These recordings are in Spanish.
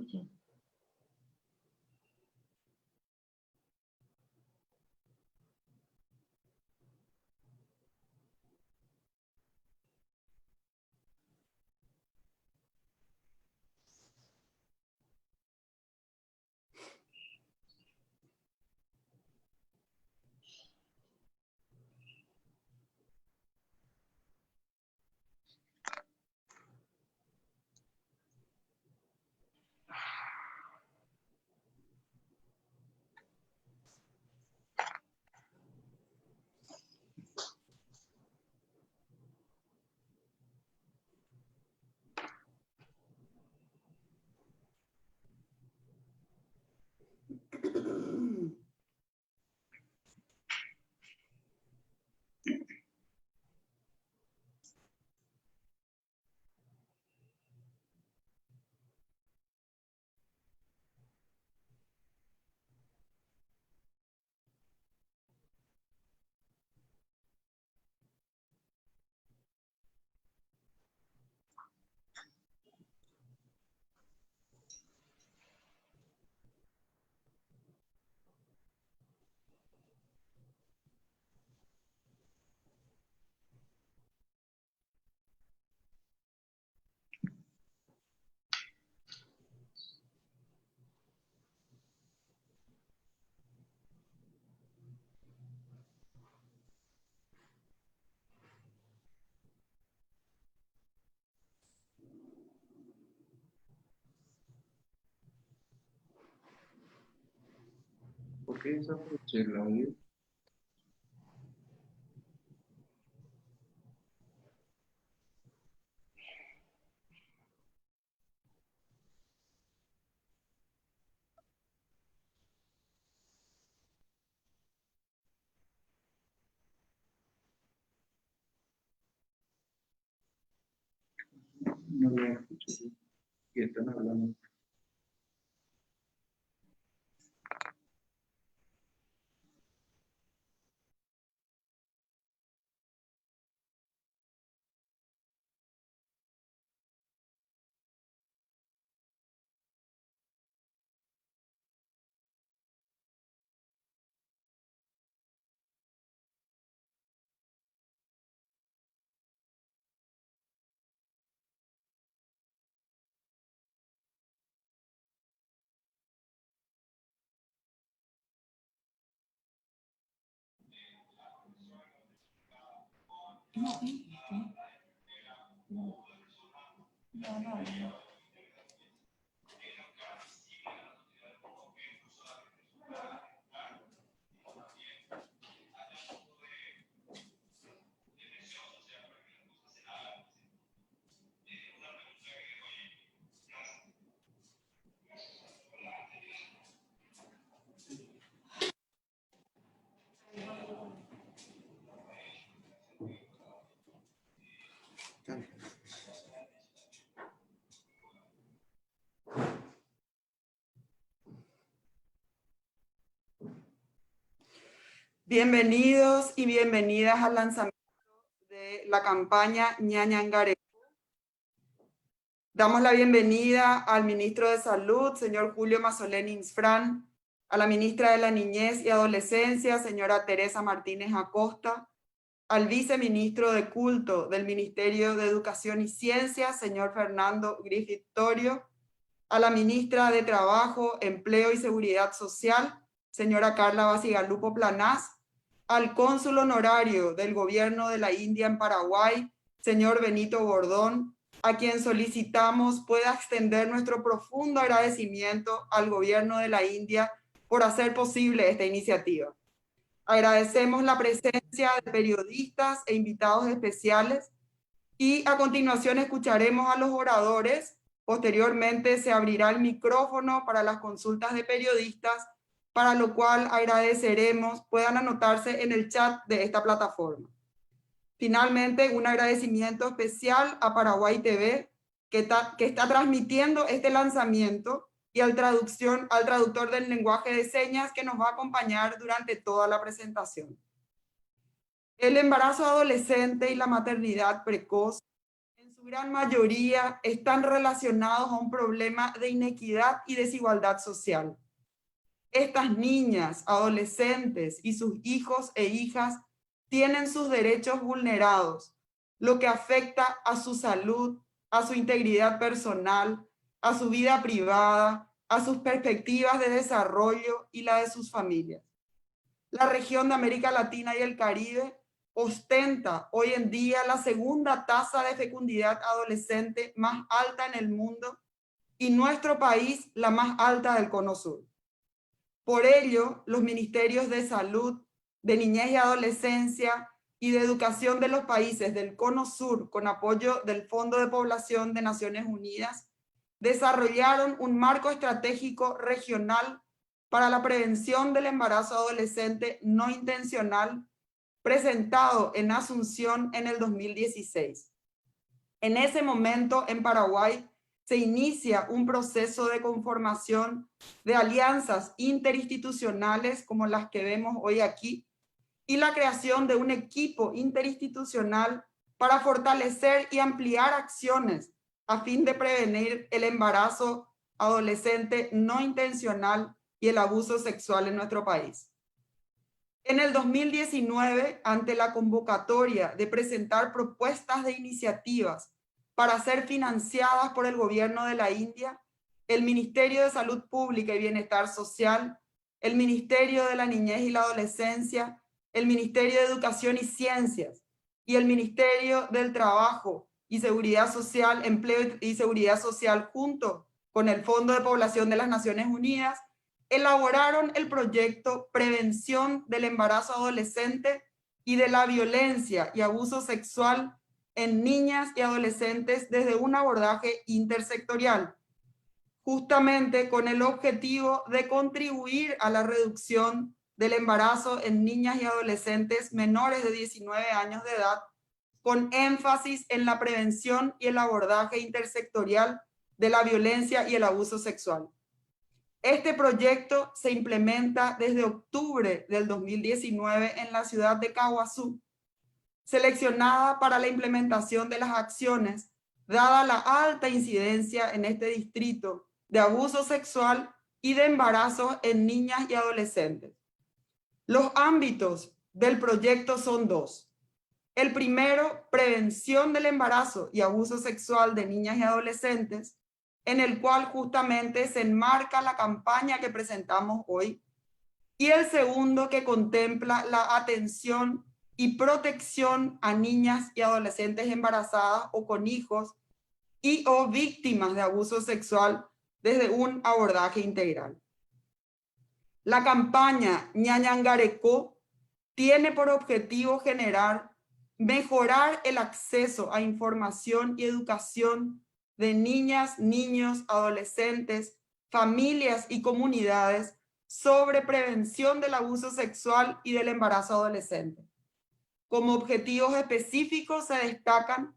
escucha. ¿Por qué desapareció el audio? No lo escucho. ¿Qué están hablando? No. Bienvenidos y bienvenidas al lanzamiento de la campaña Ñañangaré. Damos la bienvenida al ministro de Salud, señor Julio Mazzoleni Insfrán, a la ministra de la Niñez y Adolescencia, señora Teresa Martínez Acosta, al viceministro de Culto del Ministerio de Educación y Ciencia, señor Fernando Griffith Torio, a la ministra de Trabajo, Empleo y Seguridad Social, señora Carla Basigalupo Planás, al cónsul honorario del Gobierno de la India en Paraguay, señor Benito Bordón, a quien solicitamos pueda extender nuestro profundo agradecimiento al Gobierno de la India por hacer posible esta iniciativa. Agradecemos la presencia de periodistas e invitados especiales y a continuación escucharemos a los oradores. Posteriormente se abrirá el micrófono para las consultas de periodistas, para lo cual agradeceremos puedan anotarse en el chat de esta plataforma. Finalmente, un agradecimiento especial a Paraguay TV, que está transmitiendo este lanzamiento, y al traductor del lenguaje de señas que nos va a acompañar durante toda la presentación. El embarazo adolescente y la maternidad precoz en su gran mayoría están relacionados a un problema de inequidad y desigualdad social. Estas niñas, adolescentes y sus hijos e hijas tienen sus derechos vulnerados, lo que afecta a su salud, a su integridad personal, a su vida privada, a sus perspectivas de desarrollo y la de sus familias. La región de América Latina y el Caribe ostenta hoy en día la segunda tasa de fecundidad adolescente más alta en el mundo y nuestro país la más alta del Cono Sur. Por ello, los ministerios de salud, de niñez y adolescencia y de educación de los países del Cono Sur, con apoyo del Fondo de Población de Naciones Unidas, desarrollaron un marco estratégico regional para la prevención del embarazo adolescente no intencional, presentado en Asunción en el 2016. En ese momento, en Paraguay, se inicia un proceso de conformación de alianzas interinstitucionales como las que vemos hoy aquí y la creación de un equipo interinstitucional para fortalecer y ampliar acciones a fin de prevenir el embarazo adolescente no intencional y el abuso sexual en nuestro país. En el 2019, ante la convocatoria de presentar propuestas de iniciativas para ser financiadas por el gobierno de la India, el Ministerio de Salud Pública y Bienestar Social, el Ministerio de la Niñez y la Adolescencia, el Ministerio de Educación y Ciencias y el Ministerio del Trabajo y Seguridad Social, Empleo y Seguridad Social, junto con el Fondo de Población de las Naciones Unidas, elaboraron el proyecto Prevención del Embarazo Adolescente y de la Violencia y Abuso Sexual en Niñas y Adolescentes desde un abordaje intersectorial, justamente con el objetivo de contribuir a la reducción del embarazo en niñas y adolescentes menores de 19 años de edad, con énfasis en la prevención y el abordaje intersectorial de la violencia y el abuso sexual. Este proyecto se implementa desde octubre del 2019 en la ciudad de Caaguazú, seleccionada para la implementación de las acciones, dada la alta incidencia en este distrito de abuso sexual y de embarazo en niñas y adolescentes. Los ámbitos del proyecto son dos. El primero, prevención del embarazo y abuso sexual de niñas y adolescentes, en el cual justamente se enmarca la campaña que presentamos hoy. Y el segundo, que contempla la atención y protección a niñas y adolescentes embarazadas o con hijos y o víctimas de abuso sexual desde un abordaje integral. La campaña Ñañangarecó tiene por objetivo mejorar el acceso a información y educación de niñas, niños, adolescentes, familias y comunidades sobre prevención del abuso sexual y del embarazo adolescente. Como objetivos específicos se destacan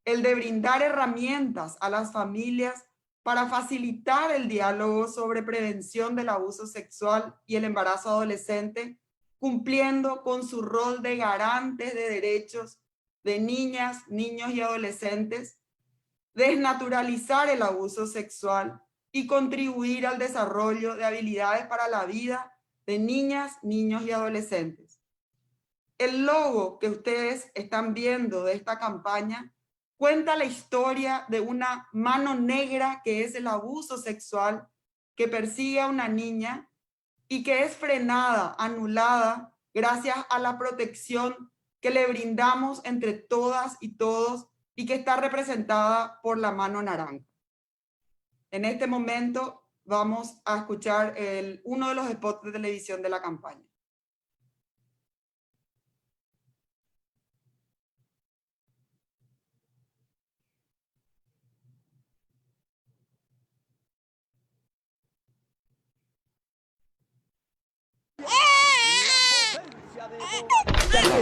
el de brindar herramientas a las familias para facilitar el diálogo sobre prevención del abuso sexual y el embarazo adolescente, cumpliendo con su rol de garantes de derechos de niñas, niños y adolescentes, desnaturalizar el abuso sexual y contribuir al desarrollo de habilidades para la vida de niñas, niños y adolescentes. El logo que ustedes están viendo de esta campaña cuenta la historia de una mano negra que es el abuso sexual que persigue a una niña y que es frenada, anulada, gracias a la protección que le brindamos entre todas y todos y que está representada por la mano naranja. En este momento vamos a escuchar uno de los spots de televisión de la campaña.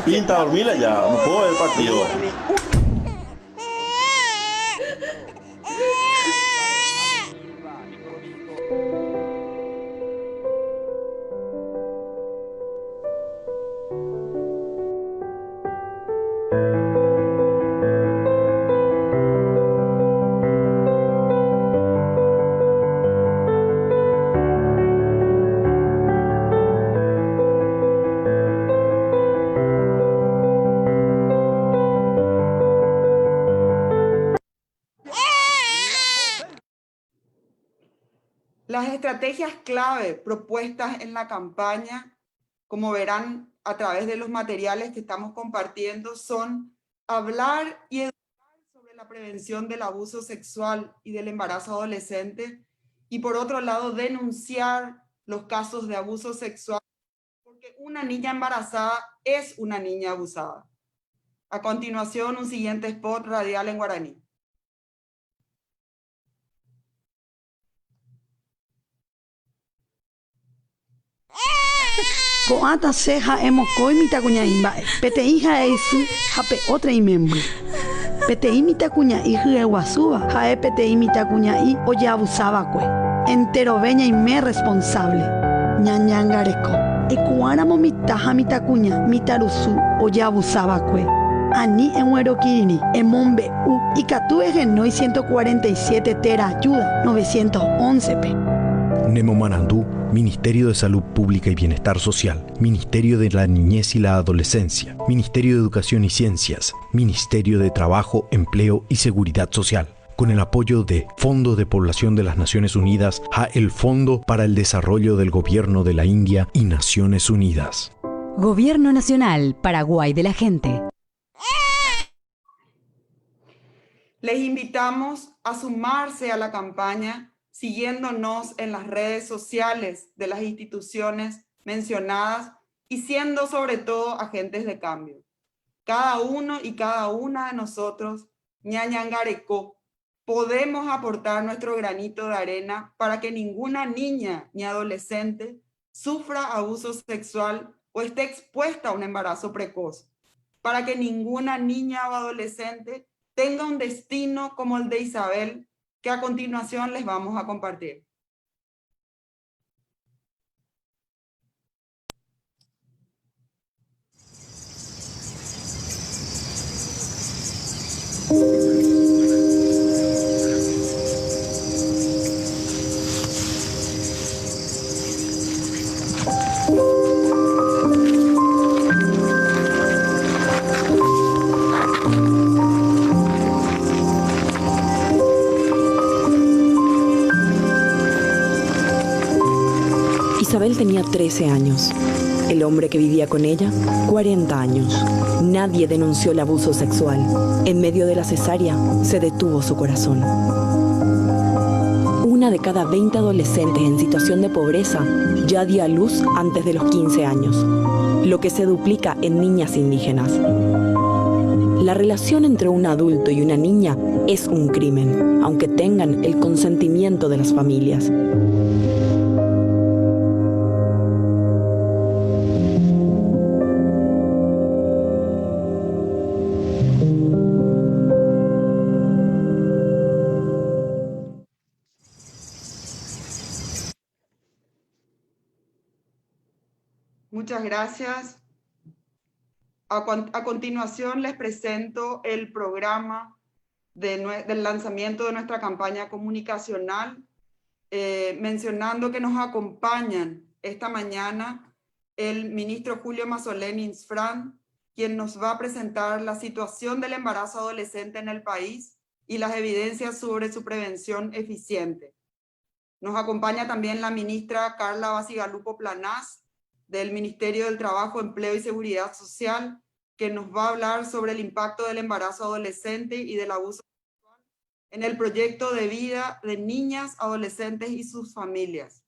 Pinta a dormirla ya, no puedo ver el partido. Las estrategias clave propuestas en la campaña, como verán a través de los materiales que estamos compartiendo, son hablar y educar sobre la prevención del abuso sexual y del embarazo adolescente, y por otro lado, denunciar los casos de abuso sexual, porque una niña embarazada es una niña abusada. A continuación, un siguiente spot radial en guaraní. Coata seja emokoi mitakuñaimba. Peteĩ ha'eisy hape otra imembry. Peteĩ mitakuña'i hyeguasúva ha'e peteĩ mitakuña'i ojeavusávakue. Enteroveñaime responsable. Ñañangareko. Ekuáramo mitã ha mitakuña mitarusu ojeavusávakue. Ani eguerokirini emombe'u ikatu ehenói 147 tera ayuda 911 pe. Nemomanandú, Ministerio de Salud Pública y Bienestar Social, Ministerio de la Niñez y la Adolescencia, Ministerio de Educación y Ciencias, Ministerio de Trabajo, Empleo y Seguridad Social, con el apoyo de Fondo de Población de las Naciones Unidas, el Fondo para el Desarrollo del Gobierno de la India y Naciones Unidas. Gobierno Nacional, Paraguay de la Gente. Les invitamos a sumarse a la campaña siguiéndonos en las redes sociales de las instituciones mencionadas y siendo sobre todo agentes de cambio. Cada uno y cada una de nosotros, ñañangareco, podemos aportar nuestro granito de arena para que ninguna niña ni adolescente sufra abuso sexual o esté expuesta a un embarazo precoz, para que ninguna niña o adolescente tenga un destino como el de Isabel, que a continuación les vamos a compartir. Isabel tenía 13 años. El hombre que vivía con ella, 40 años. Nadie denunció el abuso sexual. En medio de la cesárea, se detuvo su corazón. Una de cada 20 adolescentes en situación de pobreza ya dio a luz antes de los 15 años, lo que se duplica en niñas indígenas. La relación entre un adulto y una niña es un crimen, aunque tengan el consentimiento de las familias. Muchas gracias. A continuación les presento el programa del lanzamiento de nuestra campaña comunicacional, mencionando que nos acompañan esta mañana el ministro Julio Mazzoleni Insfrán, quien nos va a presentar la situación del embarazo adolescente en el país y las evidencias sobre su prevención eficiente. Nos acompaña también la ministra Carla Bacigalupo Planás, del Ministerio del Trabajo, Empleo y Seguridad Social, que nos va a hablar sobre el impacto del embarazo adolescente y del abuso sexual en el proyecto de vida de niñas, adolescentes y sus familias.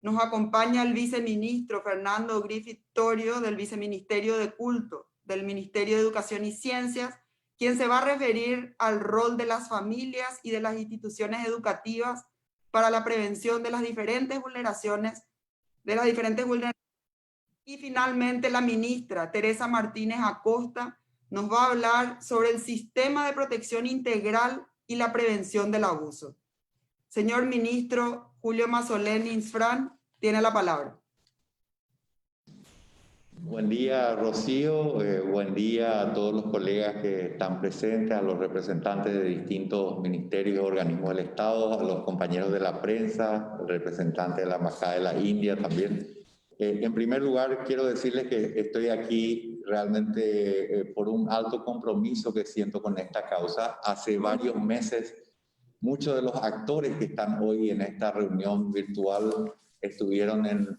Nos acompaña el viceministro Fernando Griffith Torio, del Viceministerio de Culto, del Ministerio de Educación y Ciencias, quien se va a referir al rol de las familias y de las instituciones educativas para la prevención de las diferentes vulneraciones. Y finalmente la ministra Teresa Martínez Acosta nos va a hablar sobre el sistema de protección integral y la prevención del abuso. Señor ministro Julio Mazzoleni Insfrán, tiene la palabra. Buen día, Rocío. Buen día a todos los colegas que están presentes, a los representantes de distintos ministerios y organismos del Estado, a los compañeros de la prensa, el representante de la Embajada de la India también. En primer lugar, quiero decirles que estoy aquí realmente por un alto compromiso que siento con esta causa. Hace varios meses Muchos de los actores que están hoy en esta reunión virtual estuvieron en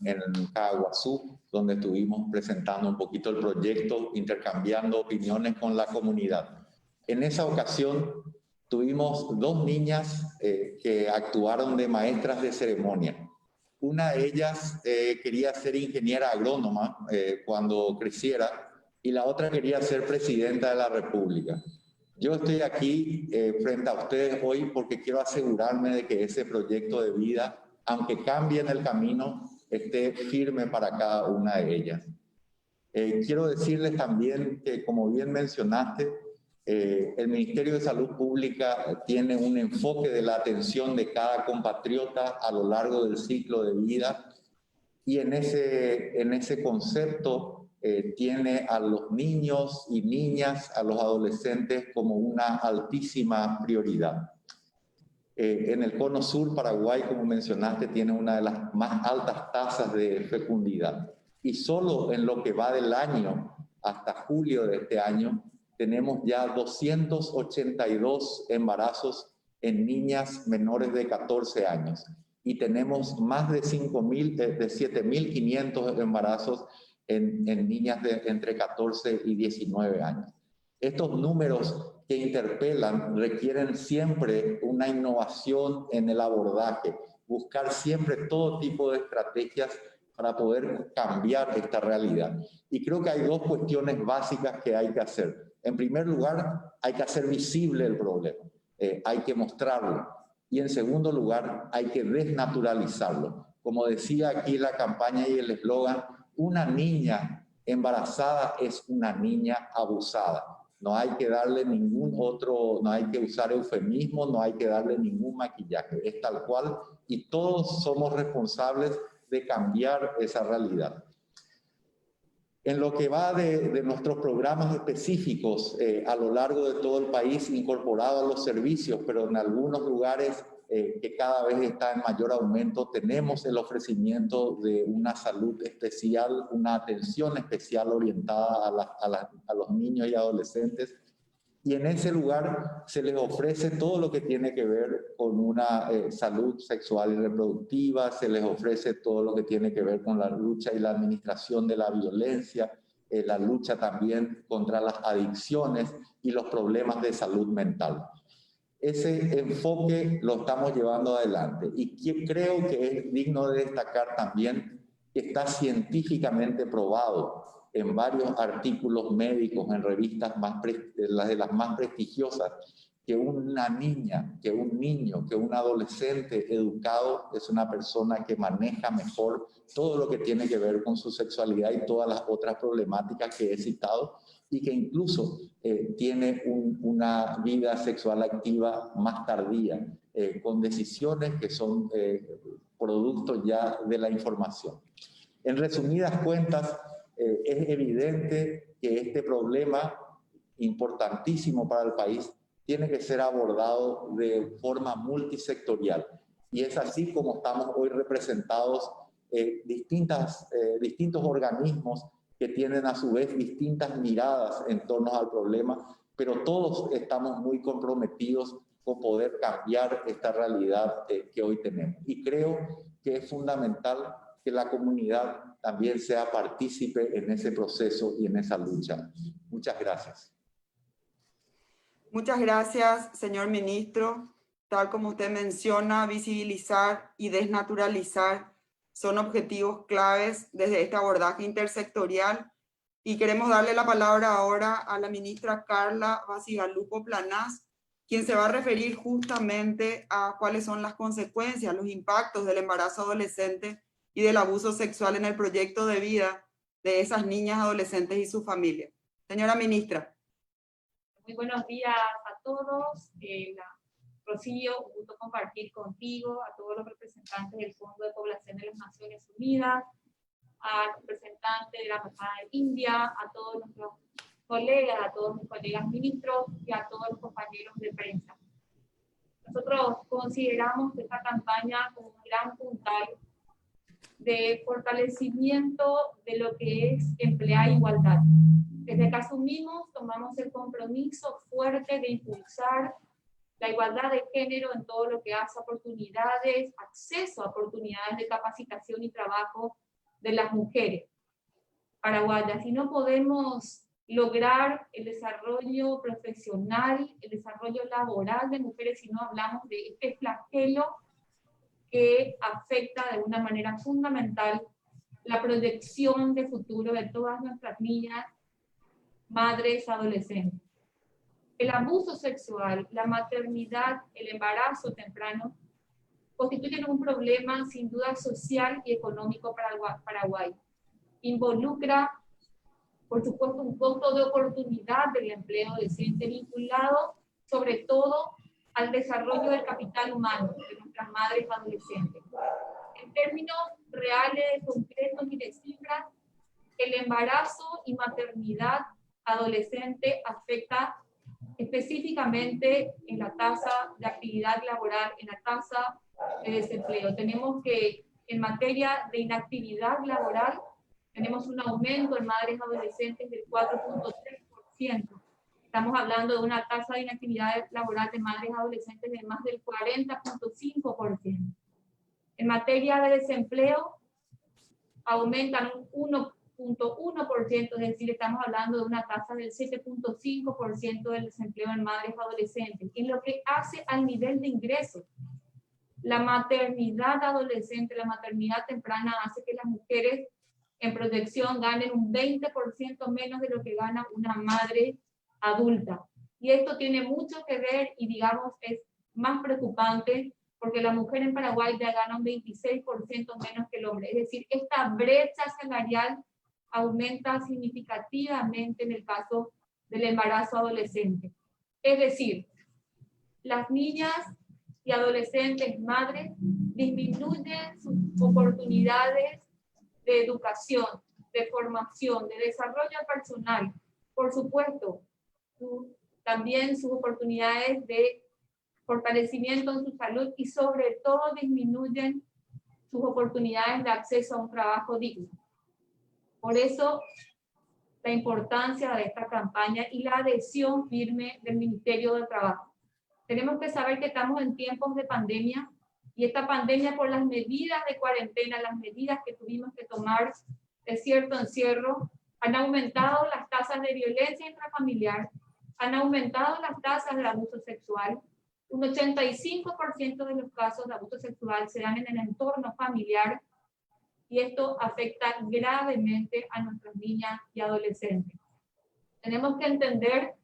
Caguazú, donde estuvimos presentando un poquito el proyecto, intercambiando opiniones con la comunidad. En esa ocasión tuvimos dos niñas que actuaron de maestras de ceremonia. Una de ellas quería ser ingeniera agrónoma cuando creciera, y la otra quería ser presidenta de la República. Yo estoy aquí frente a ustedes hoy porque quiero asegurarme de que ese proyecto de vida, aunque cambie en el camino, esté firme para cada una de ellas. Quiero decirles también que, como bien mencionaste, el Ministerio de Salud Pública tiene un enfoque de la atención de cada compatriota a lo largo del ciclo de vida, y en ese concepto tiene a los niños y niñas, a los adolescentes como una altísima prioridad. En el Cono Sur, Paraguay, como mencionaste, tiene una de las más altas tasas de fecundidad. Y solo en lo que va del año, hasta julio de este año, tenemos ya 282 embarazos en niñas menores de 14 años. Y tenemos más de 7.500 embarazos en niñas de entre 14 y 19 años. Estos números que interpelan requieren siempre una innovación en el abordaje, buscar siempre todo tipo de estrategias para poder cambiar esta realidad. Y creo que hay dos cuestiones básicas que hay que hacer. En primer lugar, hay que hacer visible el problema, hay que mostrarlo. Y en segundo lugar, hay que desnaturalizarlo. Como decía aquí la campaña y el eslogan, una niña embarazada es una niña abusada. No hay que darle no hay que usar eufemismo, no hay que darle ningún maquillaje. Es tal cual, y todos somos responsables de cambiar esa realidad. En lo que va de nuestros programas específicos a lo largo de todo el país, incorporados a los servicios, pero en algunos lugares que cada vez está en mayor aumento, tenemos el ofrecimiento de una salud especial, una atención especial orientada a los niños y adolescentes. Y en ese lugar se les ofrece todo lo que tiene que ver con una salud sexual y reproductiva, se les ofrece todo lo que tiene que ver con la lucha y la administración de la violencia, la lucha también contra las adicciones y los problemas de salud mental. Ese enfoque lo estamos llevando adelante, y creo que es digno de destacar también que está científicamente probado en varios artículos médicos, en revistas las de las más prestigiosas, que una niña, que un niño, que un adolescente educado es una persona que maneja mejor todo lo que tiene que ver con su sexualidad y todas las otras problemáticas que he citado, y que incluso tiene una vida sexual activa más tardía, con decisiones que son producto ya de la información. En resumidas cuentas, es evidente que este problema importantísimo para el país tiene que ser abordado de forma multisectorial, y es así como estamos hoy representados distintos organismos que tienen a su vez distintas miradas en torno al problema, pero todos estamos muy comprometidos con poder cambiar esta realidad que hoy tenemos. Y creo que es fundamental que la comunidad también sea partícipe en ese proceso y en esa lucha. Muchas gracias. Muchas gracias, señor ministro. Tal como usted menciona, visibilizar y desnaturalizar son objetivos claves desde este abordaje intersectorial, y queremos darle la palabra ahora a la ministra Carla Bacigalupo Planás, quien se va a referir justamente a cuáles son las consecuencias, los impactos del embarazo adolescente y del abuso sexual en el proyecto de vida de esas niñas, adolescentes y su familia. Señora ministra. Muy buenos días a todos. Rocío, un gusto compartir contigo, a todos los representantes del Fondo de Población de las Naciones Unidas, al representante de la Embajada de India, a todos nuestros colegas, a todos mis colegas ministros y a todos los compañeros de prensa. Nosotros consideramos esta campaña como un gran puntal de fortalecimiento de lo que es emplear igualdad. Desde que asumimos, tomamos el compromiso fuerte de impulsar la igualdad de género en todo lo que hace oportunidades, acceso a oportunidades de capacitación y trabajo de las mujeres paraguayas. Si no podemos lograr el desarrollo profesional, el desarrollo laboral de mujeres, si no hablamos de este flagelo que afecta de una manera fundamental la proyección de futuro de todas nuestras niñas, madres, adolescentes. El abuso sexual, la maternidad, el embarazo temprano constituyen un problema sin duda social y económico para Paraguay. Involucra, por supuesto, un costo de oportunidad del empleo decente vinculado sobre todo al desarrollo del capital humano de nuestras madres adolescentes. En términos reales, concretos y de cifras, el embarazo y maternidad adolescente afecta específicamente en la tasa de actividad laboral, en la tasa de desempleo. Tenemos que en materia de inactividad laboral tenemos un aumento en madres adolescentes del 4.3%. Estamos hablando de una tasa de inactividad laboral de madres adolescentes de más del 40.5%. En materia de desempleo, aumentan un 1.1%, es decir, estamos hablando de una tasa del 7.5% del desempleo en madres adolescentes. En lo que hace al nivel de ingresos, la maternidad adolescente, la maternidad temprana hace que las mujeres en proyección ganen un 20% menos de lo que gana una madre adulta. Y esto tiene mucho que ver y digamos es más preocupante porque la mujer en Paraguay ya gana un 26% menos que el hombre. Es decir, esta brecha salarial aumenta significativamente en el caso del embarazo adolescente. Es decir, las niñas y adolescentes madres disminuyen sus oportunidades de educación, de formación, de desarrollo personal. Por supuesto, también sus oportunidades de fortalecimiento en su salud y sobre todo disminuyen sus oportunidades de acceso a un trabajo digno. Por eso, la importancia de esta campaña y la adhesión firme del Ministerio de Trabajo. Tenemos que saber que estamos en tiempos de pandemia y esta pandemia por las medidas de cuarentena, las medidas que tuvimos que tomar de cierto encierro, han aumentado las tasas de violencia intrafamiliar, han aumentado las tasas de abuso sexual. Un 85% de los casos de abuso sexual se dan en el entorno familiar y esto afecta gravemente a nuestras niñas y adolescentes. Tenemos que entender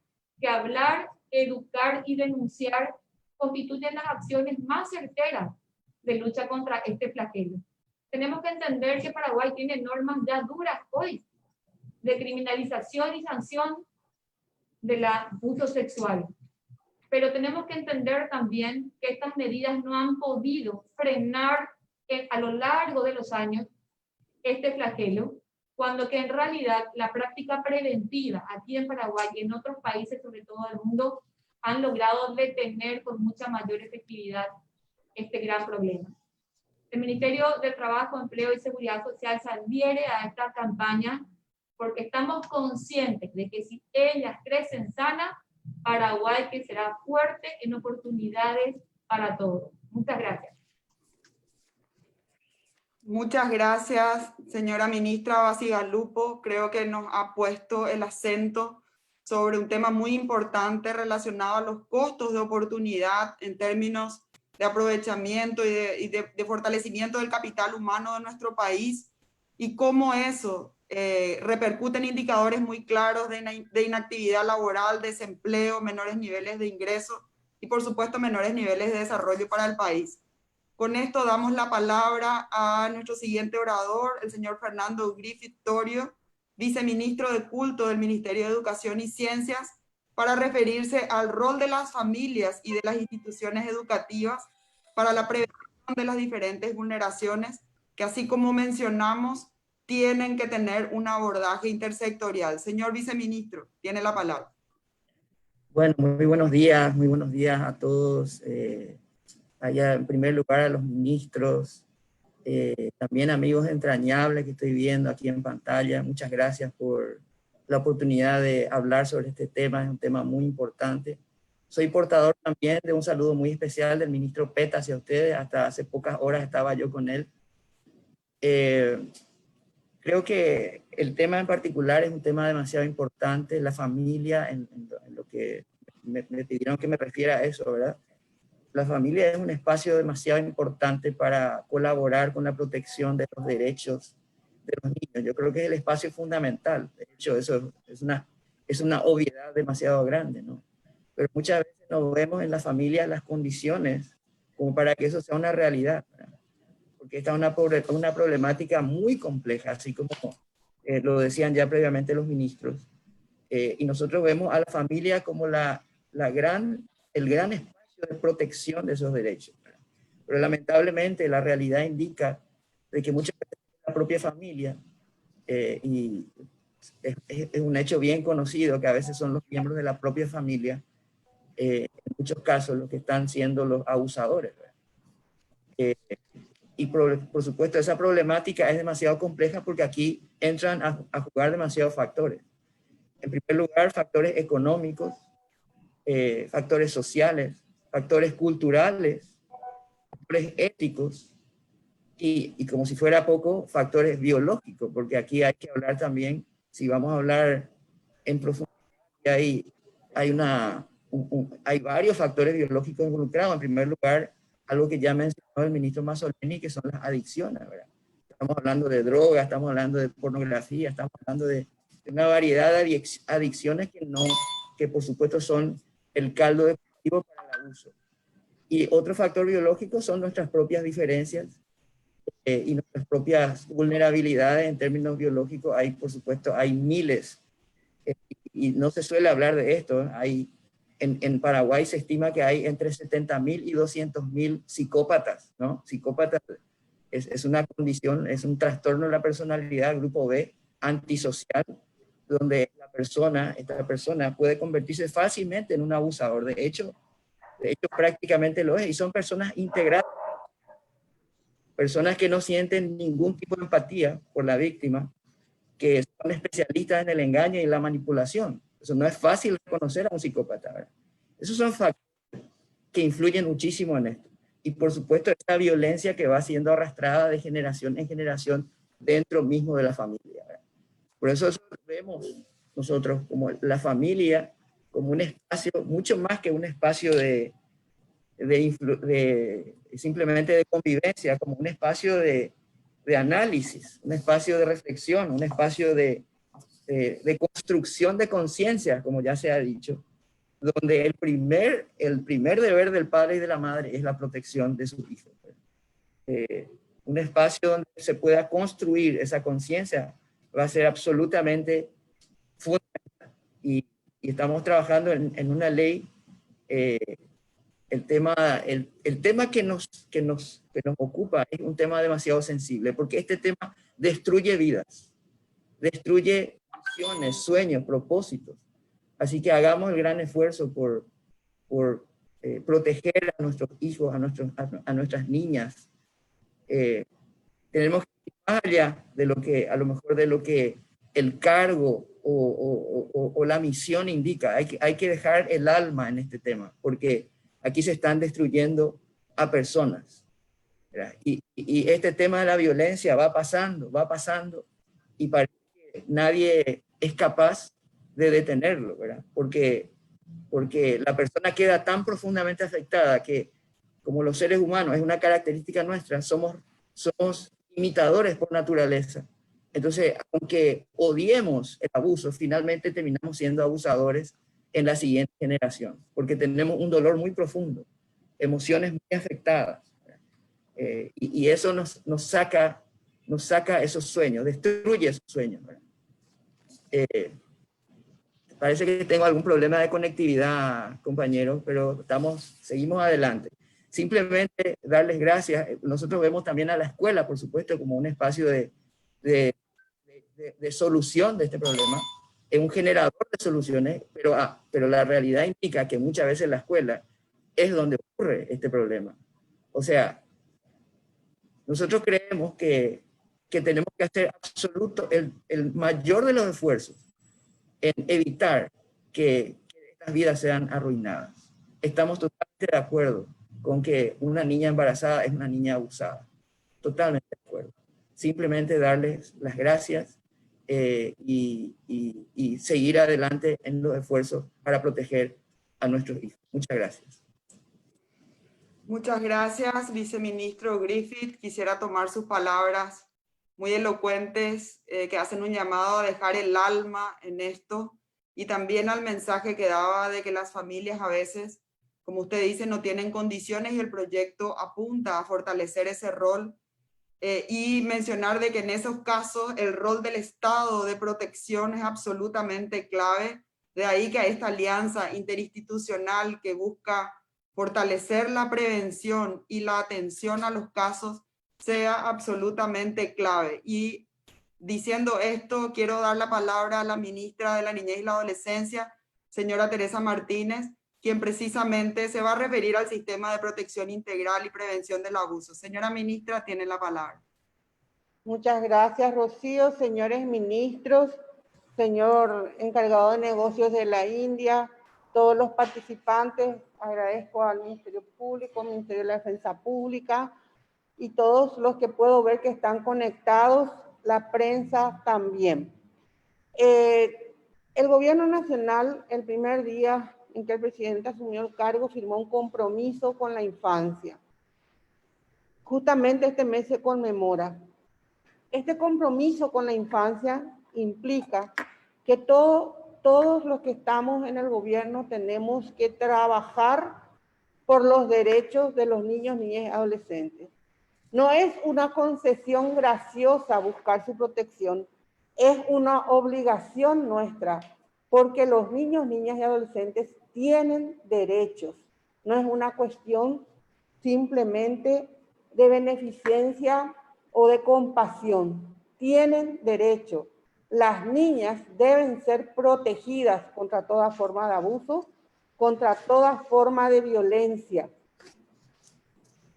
que hablar, educar y denunciar constituyen las acciones más certeras de lucha contra este flagelo. Tenemos que entender que Paraguay tiene normas ya duras hoy de criminalización y sanción del abuso sexual. Pero tenemos que entender también que estas medidas no han podido frenar a lo largo de los años este flagelo, cuando que en realidad la práctica preventiva aquí en Paraguay y en otros países, sobre todo del mundo, han logrado detener con mucha mayor efectividad este gran problema. El Ministerio de Trabajo, Empleo y Seguridad Social se adhiere a esta campaña porque estamos conscientes de que si ellas crecen sanas, Paraguay que será fuerte en oportunidades para todos. Muchas gracias. Muchas gracias, señora ministra Bacigalupo. Creo que nos ha puesto el acento sobre un tema muy importante relacionado a los costos de oportunidad en términos de aprovechamiento y de fortalecimiento del capital humano de nuestro país y cómo eso repercute en indicadores muy claros de inactividad laboral, desempleo, menores niveles de ingreso y por supuesto menores niveles de desarrollo para el país. Con esto damos la palabra a nuestro siguiente orador, el señor Fernando Griffith Torio, viceministro de Culto del Ministerio de Educación y Ciencias, para referirse al rol de las familias y de las instituciones educativas para la prevención de las diferentes vulneraciones que, así como mencionamos, tienen que tener un abordaje intersectorial. Señor viceministro, tiene la palabra. Bueno, muy buenos días a todos. Allá en primer lugar a los ministros, también amigos entrañables que estoy viendo aquí en pantalla. Muchas gracias por la oportunidad de hablar sobre este tema, es un tema muy importante. Soy portador también de un saludo muy especial del ministro Peta hacia ustedes. Hasta hace pocas horas estaba yo con él. Creo que el tema en particular es un tema demasiado importante, la familia, en lo que me pidieron que me refiera a eso, ¿verdad? La familia es un espacio demasiado importante para colaborar con la protección de los derechos de los niños. Yo creo que es el espacio fundamental. De hecho, eso es una obviedad demasiado grande, ¿no? Pero muchas veces no vemos en la familia las condiciones como para que eso sea una realidad, ¿verdad? Porque esta es una problemática muy compleja, así como lo decían ya previamente los ministros. Y nosotros vemos a la familia como el gran espacio de protección de esos derechos, ¿verdad? Pero lamentablemente la realidad indica de que muchas veces la propia familia, y es un hecho bien conocido que a veces son los miembros de la propia familia, en muchos casos los que están siendo los abusadores, ¿verdad? Y por supuesto esa problemática es demasiado compleja porque aquí entran a jugar demasiados factores. En primer lugar, factores económicos, factores sociales, factores culturales, factores éticos y como si fuera poco, factores biológicos, porque aquí hay que hablar también, si vamos a hablar en profundidad, hay varios factores biológicos involucrados. En primer lugar, algo que ya mencionó el ministro Mazzoleni, que son las adicciones, ¿verdad? Estamos hablando de drogas, estamos hablando de pornografía, estamos hablando de una variedad de adicciones que por supuesto son el caldo de cultivo para el abuso. Y otro factor biológico son nuestras propias diferencias y nuestras propias vulnerabilidades en términos biológicos. Por supuesto, hay miles, y no se suele hablar de esto. En Paraguay se estima que hay entre 70.000 y 200.000 psicópatas, ¿no? Psicópatas es una condición, es un trastorno de la personalidad, grupo B, antisocial, donde esta persona puede convertirse fácilmente en un abusador. De hecho, prácticamente lo es, y son personas integradas, personas que no sienten ningún tipo de empatía por la víctima, que son especialistas en el engaño y la manipulación. Eso no es fácil reconocer a un psicópata, ¿verdad? Esos son factores que influyen muchísimo en esto. Y por supuesto, esta violencia que va siendo arrastrada de generación en generación dentro mismo de la familia, ¿verdad? Por eso vemos nosotros como la familia como un espacio, mucho más que un espacio simplemente de convivencia, como un espacio de análisis, un espacio de reflexión, un espacio de construcción de conciencia, como ya se ha dicho, donde el primer deber del padre y de la madre es la protección de sus hijos. Un espacio donde se pueda construir esa conciencia va a ser absolutamente fundamental. Y estamos trabajando en una ley. El tema que nos ocupa es un tema demasiado sensible, porque este tema destruye vidas, destruye visiones, sueños, propósitos. Así que hagamos el gran esfuerzo por proteger a nuestros hijos, a nuestras niñas. Tenemos que ir más allá de lo que, a lo mejor, de lo que el cargo o la misión indica. Hay que dejar el alma en este tema, porque aquí se están destruyendo a personas, ¿verdad? Y este tema de la violencia va pasando, y parece que nadie es capaz de detenerlo, ¿verdad? Porque la persona queda tan profundamente afectada que, como los seres humanos, es una característica nuestra, somos imitadores por naturaleza. Entonces, aunque odiemos el abuso, finalmente terminamos siendo abusadores en la siguiente generación, porque tenemos un dolor muy profundo, emociones muy afectadas, y eso nos saca esos sueños, destruye esos sueños, ¿verdad? Parece que tengo algún problema de conectividad, compañeros, pero seguimos adelante. Simplemente darles gracias. Nosotros vemos también a la escuela, por supuesto, como un espacio de solución de este problema. Es un generador de soluciones, pero la realidad indica que muchas veces la escuela es donde ocurre este problema. O sea, nosotros creemos que tenemos que hacer el mayor de los esfuerzos en evitar que estas vidas sean arruinadas. estamos totalmente de acuerdo con que una niña embarazada es una niña abusada. Totalmente de acuerdo. Simplemente darles las gracias y seguir adelante en los esfuerzos para proteger a nuestros hijos. Muchas gracias. Muchas gracias, viceministro Griffith. Quisiera tomar sus palabras muy elocuentes que hacen un llamado a dejar el alma en esto y también al mensaje que daba de que las familias a veces, como usted dice, no tienen condiciones y el proyecto apunta a fortalecer ese rol y mencionar de que en esos casos el rol del Estado de protección es absolutamente clave. De ahí que esta alianza interinstitucional que busca fortalecer la prevención y la atención a los casos sea absolutamente clave. Y diciendo esto, quiero dar la palabra a la ministra de la Niñez y la Adolescencia, señora Teresa Martínez, quien precisamente se va a referir al sistema de protección integral y prevención del abuso. Señora ministra, tiene la palabra. Muchas gracias, Rocío. Señores ministros, señor encargado de negocios de la India, todos los participantes, agradezco al Ministerio Público, al Ministerio de la Defensa Pública y todos los que puedo ver que están conectados, la prensa también. El gobierno nacional, el primer día en que el presidente asumió el cargo, firmó un compromiso con la infancia. Justamente este mes se conmemora. Este compromiso con la infancia implica que todos los que estamos en el gobierno tenemos que trabajar por los derechos de los niños, niñas y adolescentes. No es una concesión graciosa buscar su protección, es una obligación nuestra, porque los niños, niñas y adolescentes tienen derechos. No es una cuestión simplemente de beneficencia o de compasión. Tienen derecho. Las niñas deben ser protegidas contra toda forma de abuso, contra toda forma de violencia.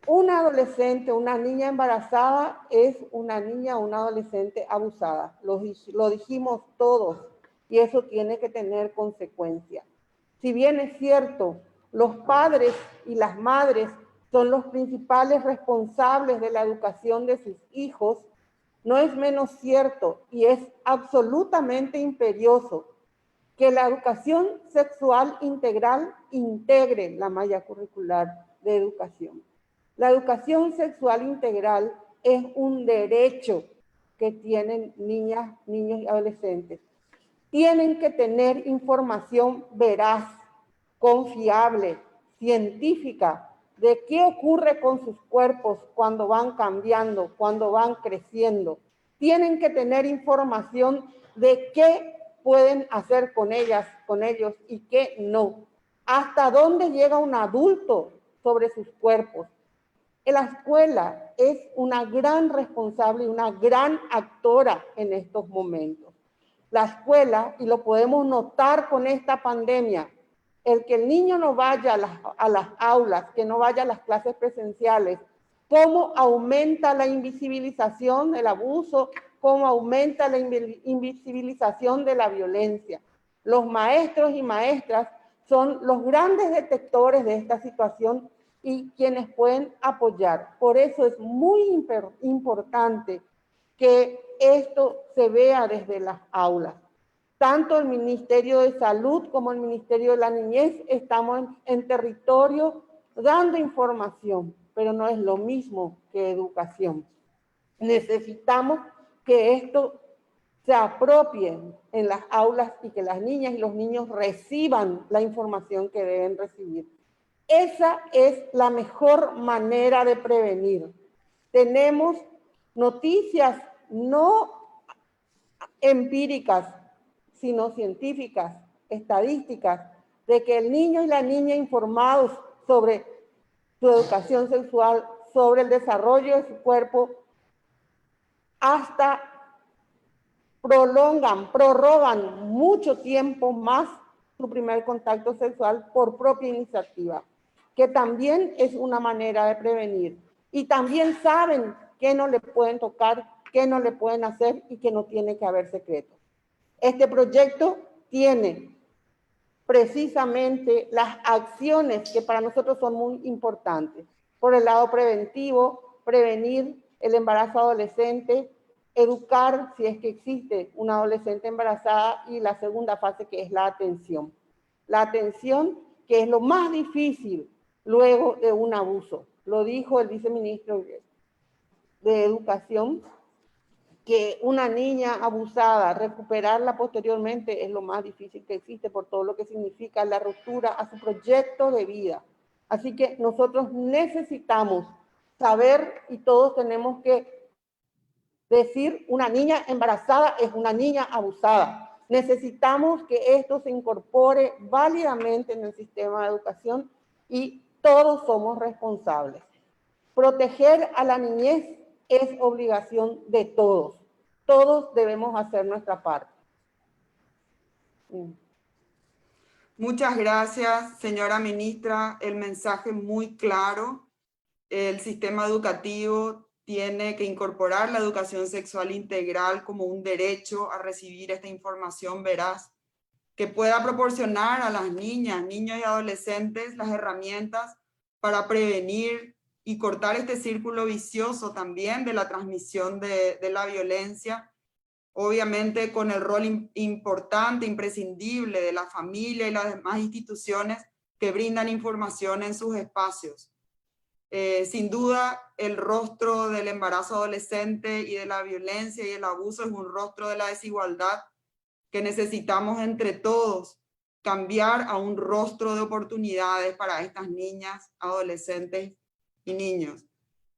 Una adolescente, una niña embarazada es una niña o una adolescente abusada. Lo dijimos todos y eso tiene que tener consecuencias. Si bien es cierto, los padres y las madres son los principales responsables de la educación de sus hijos, no es menos cierto y es absolutamente imperioso que la educación sexual integral integre la malla curricular de educación. La educación sexual integral es un derecho que tienen niñas, niños y adolescentes. Tienen que tener información veraz, confiable, científica, de qué ocurre con sus cuerpos cuando van cambiando, cuando van creciendo. Tienen que tener información de qué pueden hacer con ellas, con ellos y qué no. Hasta dónde llega un adulto sobre sus cuerpos. La escuela es una gran responsable y una gran actora en estos momentos. La escuela, y lo podemos notar con esta pandemia, el que el niño no vaya a las aulas, que no vaya a las clases presenciales, cómo aumenta la invisibilización del abuso, cómo aumenta la invisibilización de la violencia. Los maestros y maestras son los grandes detectores de esta situación y quienes pueden apoyar. Por eso es muy importante que esto se vea desde las aulas. Tanto el Ministerio de Salud como el Ministerio de la Niñez estamos en territorio dando información, pero no es lo mismo que educación. Necesitamos que esto se apropie en las aulas y que las niñas y los niños reciban la información que deben recibir. Esa es la mejor manera de prevenir. Tenemos noticias no empíricas, sino científicas, estadísticas, de que el niño y la niña informados sobre su educación sexual, sobre el desarrollo de su cuerpo, hasta prorrogan mucho tiempo más su primer contacto sexual por propia iniciativa, que también es una manera de prevenir. Y también saben qué no le pueden tocar, qué no le pueden hacer y que no tiene que haber secretos. Este proyecto tiene precisamente las acciones que para nosotros son muy importantes. Por el lado preventivo, prevenir el embarazo adolescente, educar si es que existe una adolescente embarazada, y la segunda fase, que es la atención. La atención, que es lo más difícil luego de un abuso. Lo dijo el viceministro de Educación, que una niña abusada, recuperarla posteriormente es lo más difícil que existe por todo lo que significa la ruptura a su proyecto de vida. Así que nosotros necesitamos saber, y todos tenemos que decir, una niña embarazada es una niña abusada. Necesitamos que esto se incorpore válidamente en el sistema de educación y todos somos responsables. Proteger a la niñez es obligación de todos. Todos debemos hacer nuestra parte. Muchas gracias, señora ministra. El mensaje muy claro. El sistema educativo tiene que incorporar la educación sexual integral como un derecho a recibir esta información veraz, que pueda proporcionar a las niñas, niños y adolescentes las herramientas para prevenir y cortar este círculo vicioso también de la transmisión de la violencia, obviamente con el rol importante, imprescindible de la familia y las demás instituciones que brindan información en sus espacios. Sin duda, el rostro del embarazo adolescente y de la violencia y el abuso es un rostro de la desigualdad que necesitamos entre todos cambiar a un rostro de oportunidades para estas niñas, adolescentes y niños.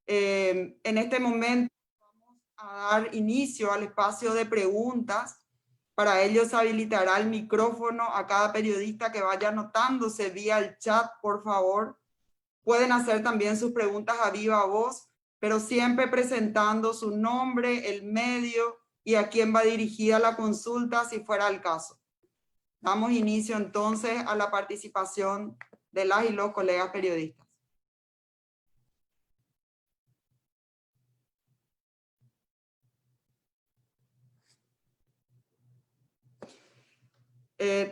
En este momento vamos a dar inicio al espacio de preguntas. Para ello se habilitará el micrófono a cada periodista que vaya anotándose vía el chat, por favor. Pueden hacer también sus preguntas a viva voz, pero siempre presentando su nombre, el medio y a quién va dirigida la consulta si fuera el caso. Damos inicio entonces a la participación de las y los colegas periodistas.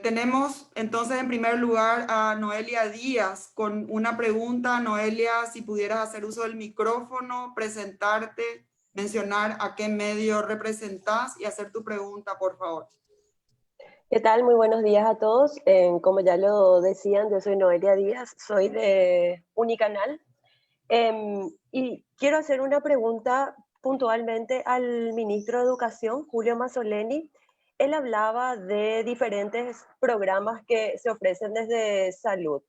Tenemos entonces en primer lugar a Noelia Díaz con una pregunta. Noelia, si pudieras hacer uso del micrófono, presentarte, mencionar a qué medio representás y hacer tu pregunta, por favor. ¿Qué tal? Muy buenos días a todos. Como ya lo decían, yo soy Noelia Díaz, soy de Unicanal. Y quiero hacer una pregunta puntualmente al ministro de Educación, Julio Mazzoleni. Él hablaba de diferentes programas que se ofrecen desde salud,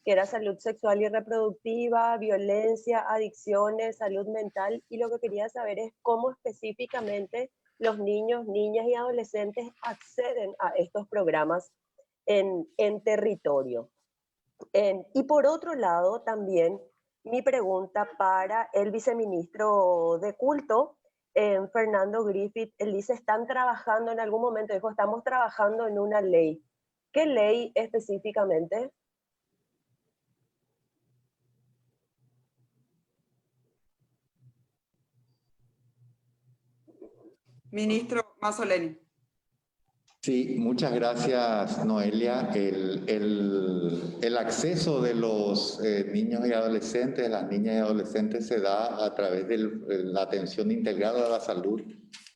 que era salud sexual y reproductiva, violencia, adicciones, salud mental, y lo que quería saber es cómo específicamente los niños, niñas y adolescentes acceden a estos programas en territorio. Y por otro lado, también mi pregunta para el viceministro de Culto, Fernando Griffith. Él dice, están trabajando en algún momento, dijo, estamos trabajando en una ley. ¿Qué ley específicamente? Ministro Mazzoleni. Sí, muchas gracias, Noelia. El acceso de los niños y adolescentes, las niñas y adolescentes, se da a través de la atención integrada a la salud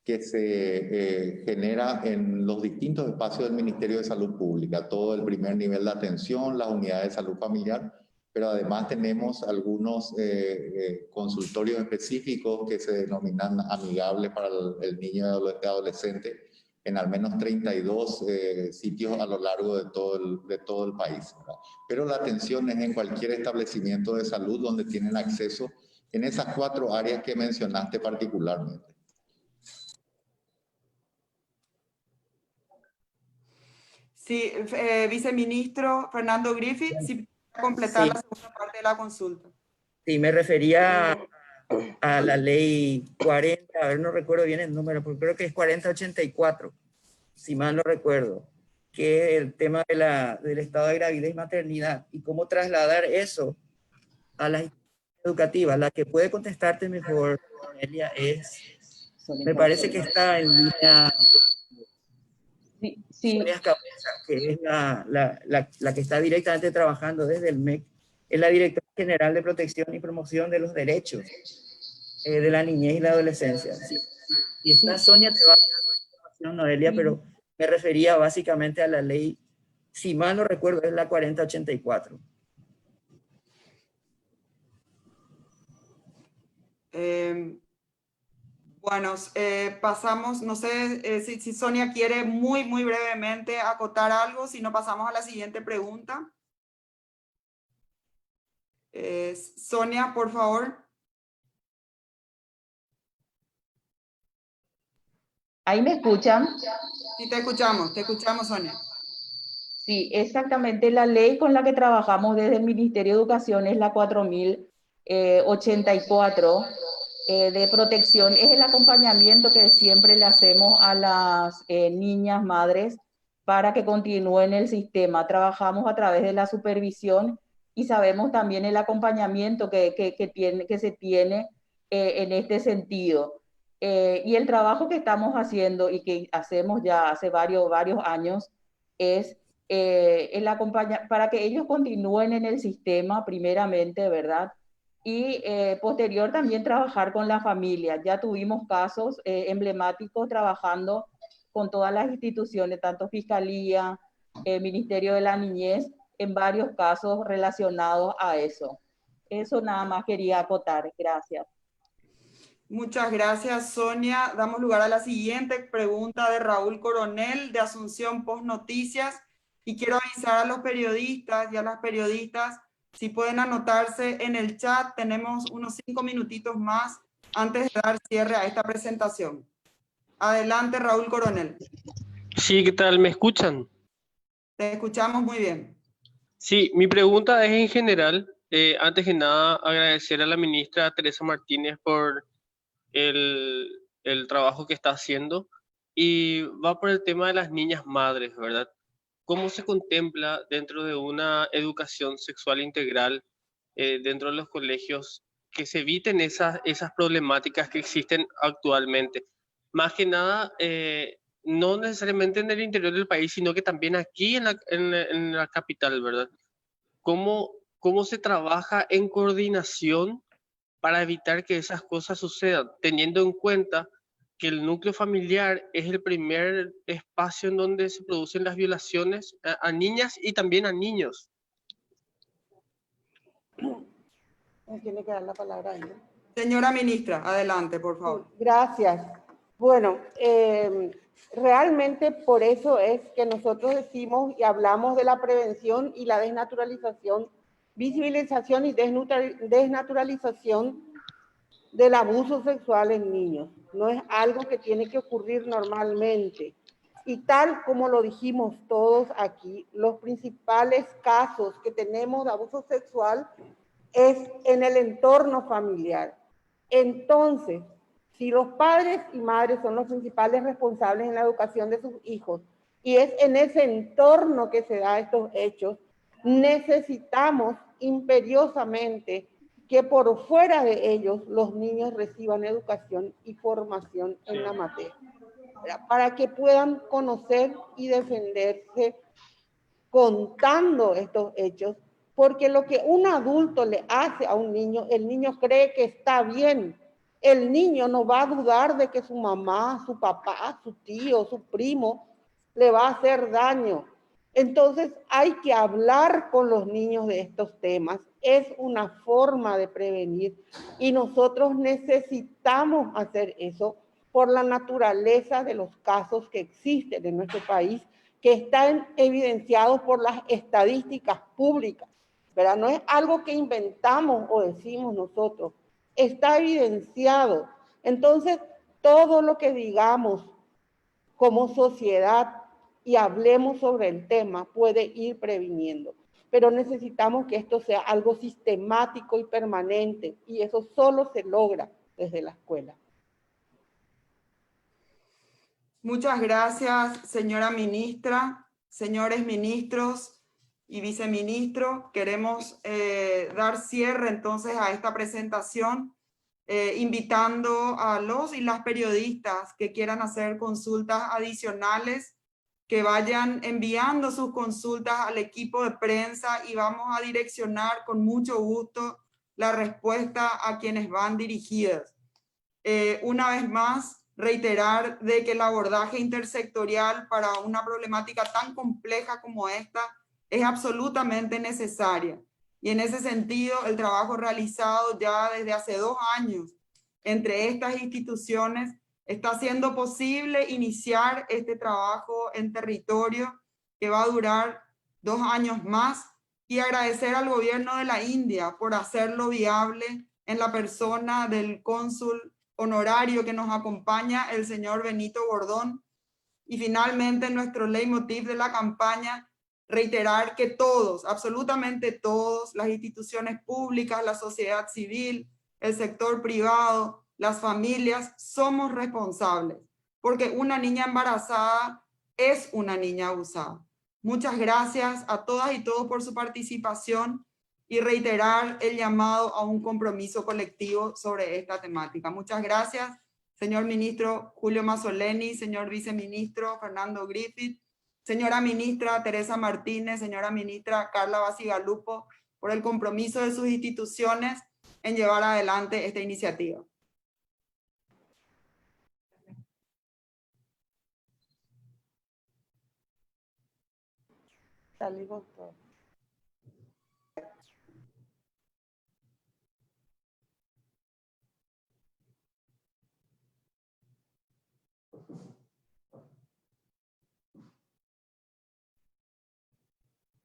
que se genera en los distintos espacios del Ministerio de Salud Pública, todo el primer nivel de atención, las unidades de salud familiar, pero además tenemos algunos consultorios específicos que se denominan amigables para el niño y adolescente, en al menos 32 sitios a lo largo de todo el país, ¿verdad? Pero la atención es en cualquier establecimiento de salud donde tienen acceso en esas 4 áreas que mencionaste particularmente. Sí, viceministro Fernando Griffith, si puede completar la segunda parte de la consulta. Sí, me refería a la ley 40, a ver, no recuerdo bien el número, porque creo que es 4084, si mal no recuerdo, que es el tema del estado de gravidez y maternidad, y cómo trasladar eso a las instituciones educativas. La que puede contestarte mejor, Elia, me parece que está en línea Sí. Sonia Cabeza, que es la que está directamente trabajando desde el MEC, es la Directora General de Protección y Promoción de los Derechos de la Niñez y la Adolescencia. Sí. Y está Sonia, te va a dar la información, Noelia, pero me refería básicamente a la ley, si mal no recuerdo, es la 4084. Bueno, pasamos, no sé si Sonia quiere muy brevemente acotar algo, si no pasamos a la siguiente pregunta. Sonia, por favor. ¿Ahí me escuchan? Sí, te escuchamos, Sonia. Sí, exactamente. La ley con la que trabajamos desde el Ministerio de Educación es la 4084 de protección. Es el acompañamiento que siempre le hacemos a las niñas madres para que continúen el sistema. Trabajamos a través de la supervisión y sabemos también el acompañamiento que se tiene en este sentido. Y el trabajo que estamos haciendo y que hacemos ya hace varios años es para que ellos continúen en el sistema primeramente, ¿verdad? Y posterior también trabajar con la familia. Ya tuvimos casos emblemáticos trabajando con todas las instituciones, tanto Fiscalía, Ministerio de la Niñez, en varios casos relacionados a eso. Eso nada más quería acotar. Gracias. Muchas gracias, Sonia. Damos lugar a la siguiente pregunta de Raúl Coronel, de Asunción Post Noticias. Y quiero avisar a los periodistas y a las periodistas, si pueden anotarse en el chat, tenemos unos 5 minutitos más antes de dar cierre a esta presentación. Adelante, Raúl Coronel. Sí, ¿qué tal? ¿Me escuchan? Te escuchamos muy bien. Sí, mi pregunta es en general. Antes que nada, agradecer a la ministra Teresa Martínez por el trabajo que está haciendo. Y va por el tema de las niñas madres, ¿verdad? ¿Cómo se contempla dentro de una educación sexual integral dentro de los colegios que se eviten esas problemáticas que existen actualmente? Más que nada, no necesariamente en el interior del país, sino que también aquí en la capital, ¿verdad? ¿Cómo se trabaja en coordinación para evitar que esas cosas sucedan, teniendo en cuenta que el núcleo familiar es el primer espacio en donde se producen las violaciones a niñas y también a niños? Tiene que dar la palabra a ella. Señora ministra, adelante, por favor. Gracias. Bueno, realmente por eso es que nosotros decimos y hablamos de la prevención y la desnaturalización, visibilización y desnaturalización del abuso sexual en niños. No es algo que tiene que ocurrir normalmente. Y tal como lo dijimos todos aquí, los principales casos que tenemos de abuso sexual es en el entorno familiar. Entonces, si los padres y madres son los principales responsables en la educación de sus hijos y es en ese entorno que se dan estos hechos, necesitamos imperiosamente que por fuera de ellos los niños reciban educación y formación en la materia, para que puedan conocer y defenderse contando estos hechos, porque lo que un adulto le hace a un niño, el niño cree que está bien. El niño no va a dudar de que su mamá, su papá, su tío, su primo le va a hacer daño. Entonces hay que hablar con los niños de estos temas. Es una forma de prevenir y nosotros necesitamos hacer eso por la naturaleza de los casos que existen en nuestro país, que están evidenciados por las estadísticas públicas, ¿verdad? No es algo que inventamos o decimos nosotros, está evidenciado. Entonces, todo lo que digamos como sociedad y hablemos sobre el tema puede ir previniendo, pero necesitamos que esto sea algo sistemático y permanente, y eso solo se logra desde la escuela. Muchas gracias, señora ministra, señores ministros y viceministro. Queremos dar cierre entonces a esta presentación, invitando a los y las periodistas que quieran hacer consultas adicionales que vayan enviando sus consultas al equipo de prensa y vamos a direccionar con mucho gusto la respuesta a quienes van dirigidas. Una vez más, reiterar de que el abordaje intersectorial para una problemática tan compleja como esta es absolutamente necesaria. Y en ese sentido, el trabajo realizado ya desde hace 2 años entre estas instituciones está haciendo posible iniciar este trabajo en territorio que va a durar 2 años más, y agradecer al gobierno de la India por hacerlo viable en la persona del cónsul honorario que nos acompaña, el señor Benito Bordón. Y finalmente, nuestro leitmotiv de la campaña, reiterar que todos, absolutamente todos, las instituciones públicas, la sociedad civil, el sector privado, las familias, somos responsables, porque una niña embarazada es una niña abusada. Muchas gracias a todas y todos por su participación y reiterar el llamado a un compromiso colectivo sobre esta temática. Muchas gracias, señor ministro Julio Mazzoleni, señor viceministro Fernando Griffith, señora ministra Teresa Martínez, señora ministra Carla Basigalupo, por el compromiso de sus instituciones en llevar adelante esta iniciativa. Salgo.